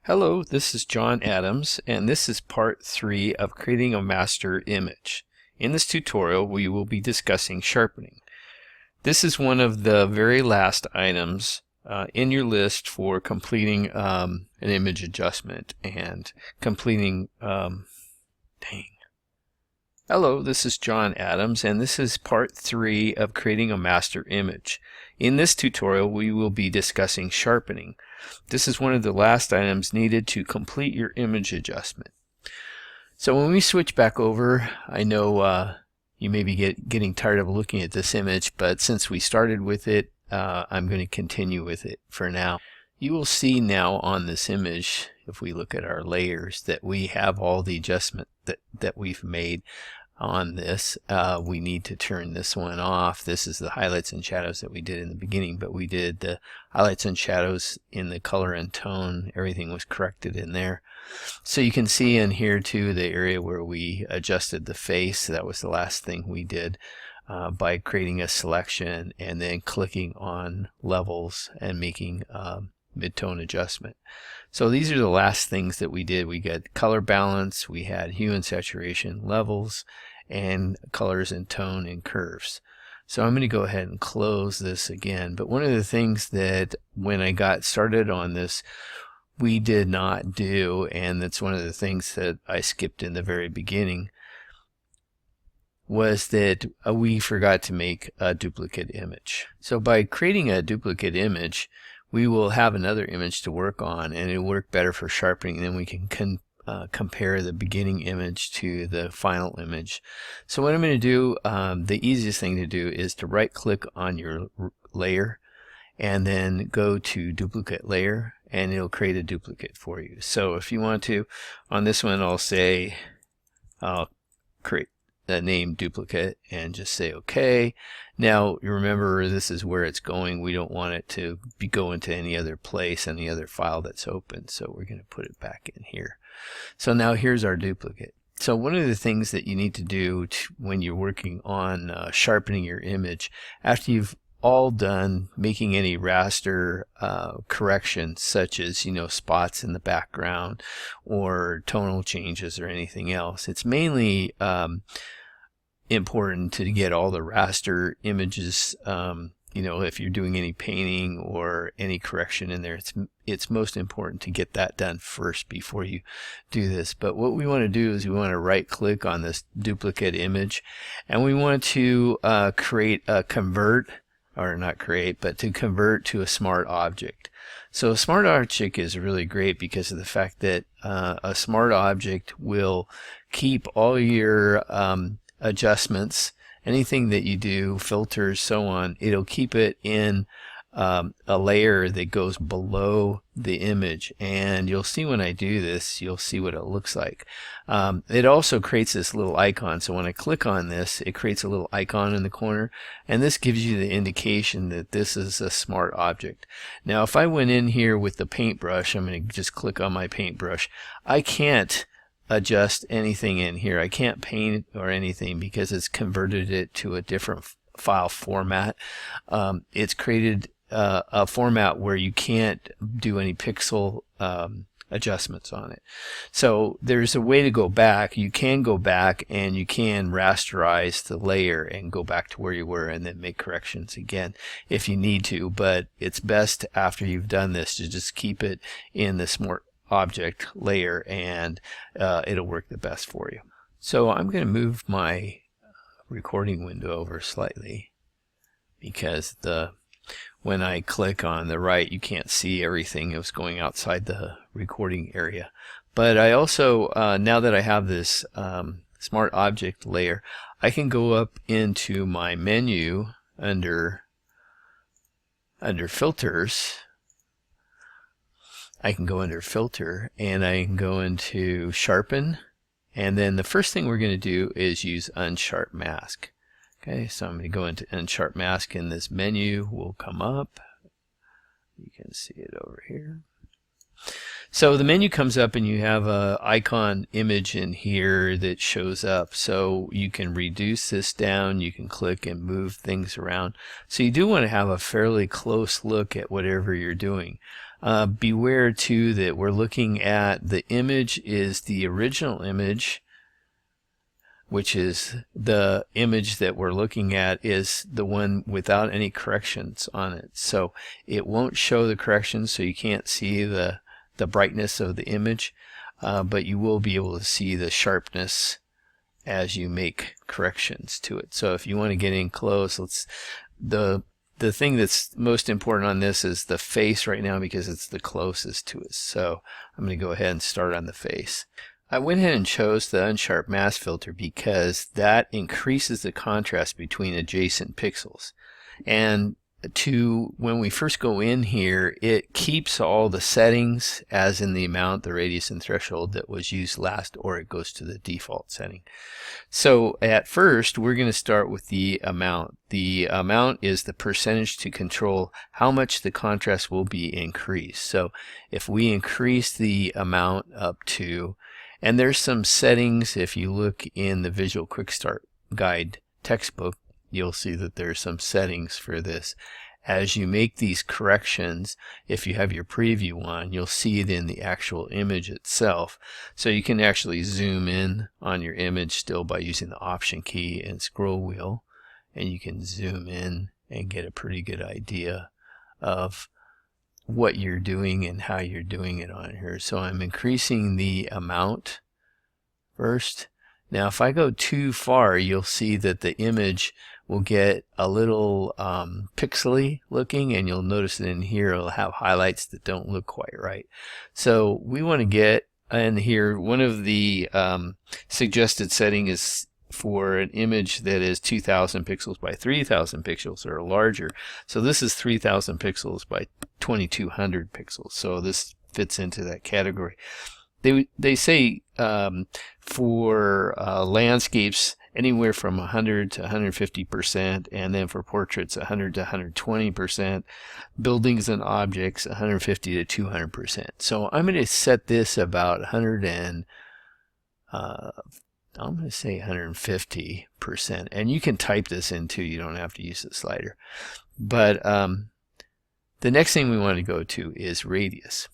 Hello, this is John Adams, and this is part 3 of creating a master image. In this tutorial, we will be discussing sharpening. This is one of the very last items in your list for completing an image adjustment and completing Hello, this is John Adams, and this is part 3 of creating a master image. In this tutorial, we will be discussing sharpening. This is one of the last items needed to complete your image adjustment. So when we switch back over, I know you may be getting tired of looking at this image, but since we started with it, I'm going to continue with it for now. You will see now on this image, if we look at our layers, that we have all the adjustment that we've made on this. We need to turn this one off. This is the highlights and shadows that we did in the beginning, but we did the highlights and shadows in the color and tone. Everything was corrected in there. So you can see in here too the area where we adjusted the face. That was the last thing we did by creating a selection and then clicking on levels and making mid-tone adjustment. So these are the last things that we did. We got color balance, we had hue and saturation, levels, and colors and tone and curves. So I'm going to go ahead and close this again. But one of the things that when I got started on this we did not do, and that's one of the things that I skipped in the very beginning, was that we forgot to make a duplicate image. So by creating a duplicate image, we will have another image to work on, and it'll work better for sharpening. Then we can compare the beginning image to the final image. So what I'm going to do, the easiest thing to do is to right click on your layer and then go to duplicate layer, and it'll create a duplicate for you. So if you want to, on this one I'll create the name duplicate and just say OK. Now you remember, this is where it's going. We don't want it to go into any other place, any other file that's open, so we're going to put it back in here. So now here's our duplicate. So one of the things that you need to do when you're working on sharpening your image, after you've all done making any raster corrections, such as spots in the background or tonal changes or anything else, it's mainly important to get all the raster images. If you're doing any painting or any correction in there, it's most important to get that done first before you do this. But what we want to do is we want to right click on this duplicate image, and we want to create a convert, or not create, but to convert to a smart object. So a smart object is really great because of the fact that a smart object will keep all your adjustments, anything that you do, filters, so on. It'll keep it in a layer that goes below the image, and you'll see when I do this, you'll see what it looks like. It also creates this little icon, so when I click on this, it creates a little icon in the corner, and this gives you the indication that this is a smart object. Now if I went in here with the paintbrush, I'm going to just click on my paintbrush. I can't adjust anything in here. I can't paint or anything because it's converted it to a different file format. It's created a format where you can't do any pixel adjustments on it. So there's a way to go back. You can go back and you can rasterize the layer and go back to where you were and then make corrections again if you need to, but it's best after you've done this to just keep it in the smart object layer, and it'll work the best for you. So I'm going to move my recording window over slightly because when I click on the right, you can't see everything. It was going outside the recording area. But I also, now that I have this smart object layer, I can go up into my menu under filters. I can go under filter and I can go into sharpen, and then the first thing we're going to do is use Unsharp Mask. Okay, so I'm going to go into Unsharp Mask, and this menu will come up. You can see it over here. So the menu comes up and you have a icon image in here that shows up. So you can reduce this down, you can click and move things around. So you do want to have a fairly close look at whatever you're doing. Beware too that we're looking at the image is the original image, which is the image that we're looking at is the one without any corrections on it. So it won't show the corrections, so you can't see the brightness of the image, but you will be able to see the sharpness as you make corrections to it. So if you want to get in close, the thing that's most important on this is the face right now because it's the closest to us. So I'm going to go ahead and start on the face. I went ahead and chose the Unsharp Mask filter because that increases the contrast between adjacent pixels. And when we first go in here, it keeps all the settings as in the amount, the radius, and threshold that was used last, or it goes to the default setting. So at first, we're going to start with the amount. The amount is the percentage to control how much the contrast will be increased. So if we increase the amount up to, and there's some settings, if you look in the Visual Quick Start Guide textbook, you'll see that there's some settings for this. As you make these corrections, if you have your preview on, you'll see it in the actual image itself. So you can actually zoom in on your image still by using the Option key and scroll wheel, and you can zoom in and get a pretty good idea of what you're doing and how you're doing it on here. So I'm increasing the amount first. Now if I go too far, you'll see that the image will get a little pixely looking, and you'll notice that in here it'll have highlights that don't look quite right. So we want to get in here, one of the suggested setting is for an image that is 2000 pixels by 3000 pixels or larger. So this is 3000 pixels by 2200 pixels. So this fits into that category. They say for landscapes anywhere from 100 to 150%, and then for portraits 100 to 120%, buildings and objects 150 to 200%. So I'm going to set this about 100 and I'm going to say 150%, and you can type this in too, you don't have to use the slider. But the next thing we want to go to is radius.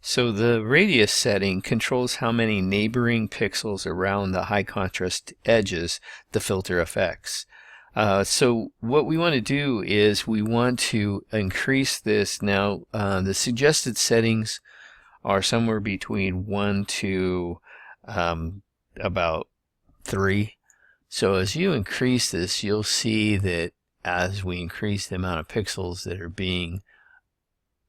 So the radius setting controls how many neighboring pixels around the high contrast edges the filter affects. So what we want to do is we want to increase this. Now the suggested settings are somewhere between 1 to about 3. So as you increase this, you'll see that as we increase the amount of pixels that are being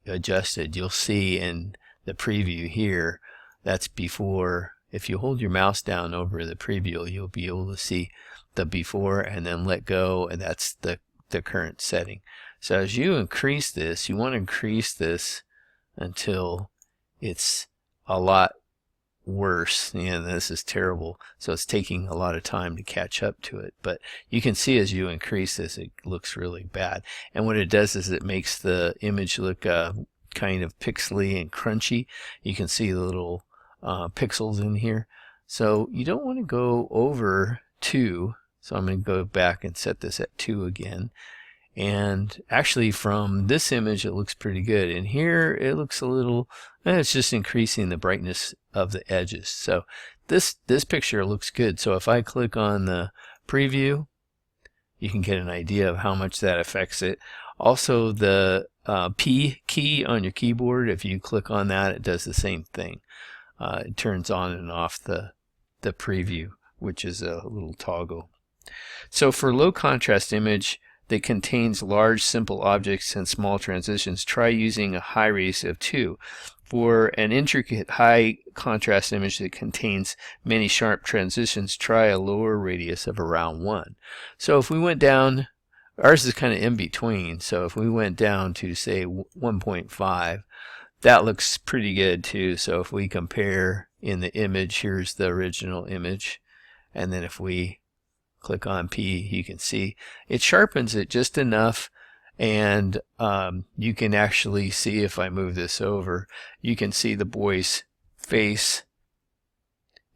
adjusted, you'll see in the preview here, that's before. If you hold your mouse down over the preview, you'll be able to see the before and then let go, and that's the current setting. So as you increase this, you want to increase this until it's a lot worse. This is terrible, so it's taking a lot of time to catch up to it. But you can see as you increase this, it looks really bad. And what it does is it makes the image look kind of pixely and crunchy. You can see the little pixels in here. So you don't want to go over 2. So I'm going to go back and set this at 2 again. And actually from this image it looks pretty good. And here it looks a little, it's just increasing the brightness of the edges. So this picture looks good. So if I click on the preview, you can get an idea of how much that affects it. Also the P key on your keyboard, if you click on that, it does the same thing. It turns on and off the preview, which is a little toggle. So for low contrast image that contains large simple objects and small transitions, try using a high radius of 2. For an intricate high contrast image that contains many sharp transitions, try a lower radius of around 1. So if we went down, ours is kind of in between, so if we went down to say 1.5, that looks pretty good too. So if we compare in the image, here's the original image, and then if we click on P, you can see it sharpens it just enough, And you can actually see, if I move this over, you can see the boy's face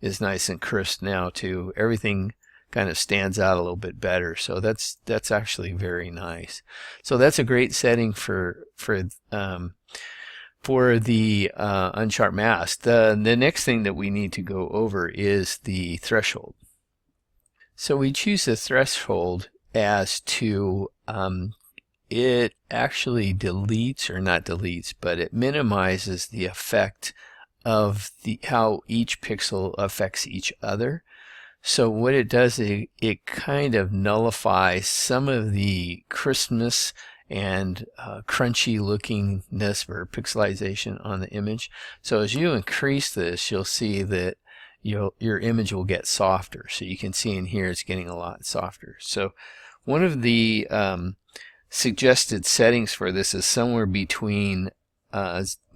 is nice and crisp now too. Everything kind of stands out a little bit better. So that's actually very nice. So that's a great setting for the Unsharp Mask. The next thing that we need to go over is the threshold. So we choose the threshold as to it actually deletes, or not deletes, but it minimizes the effect of how each pixel affects each other. So what it does is it kind of nullifies some of the crispness and crunchy lookingness or pixelization on the image. So as you increase this, you'll see that your image will get softer. So you can see in here it's getting a lot softer. So one of the suggested settings for this is somewhere between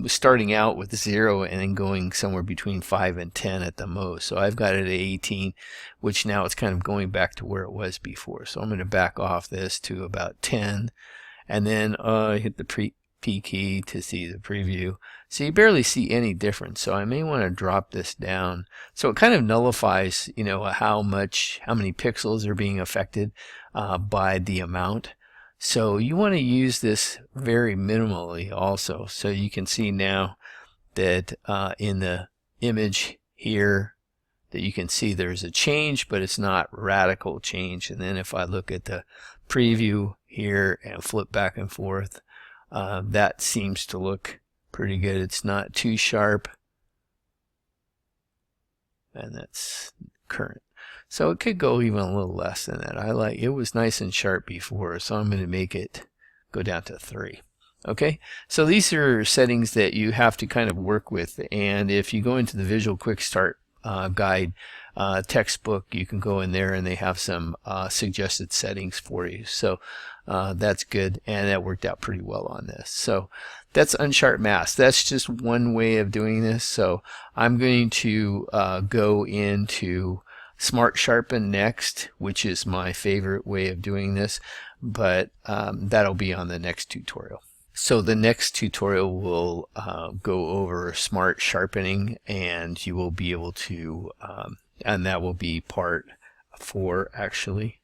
starting out with 0 and then going somewhere between 5 and 10 at the most. So I've got it at 18, which now it's kind of going back to where it was before. So I'm going to back off this to about 10, and then hit the P key to see the preview. So you barely see any difference. So I may want to drop this down. So it kind of nullifies, you know, how many pixels are being affected by the amount. So you want to use this very minimally also. So you can see now that in the image here that you can see there's a change, but it's not radical change. And then if I look at the preview here and flip back and forth, that seems to look pretty good. It's not too sharp, and that's current. So it could go even a little less than that. It was nice and sharp before, so I'm going to make it go down to 3. Okay, so these are settings that you have to kind of work with, and if you go into the Visual Quick Start guide textbook, you can go in there and they have some suggested settings for you. So that's good, and that worked out pretty well on this. So that's Unsharp Mask. That's just one way of doing this. So I'm going to go into Smart Sharpen next, which is my favorite way of doing this, but that'll be on the next tutorial. So the next tutorial will go over Smart Sharpening, and you will be able to, and that will be part 4 actually.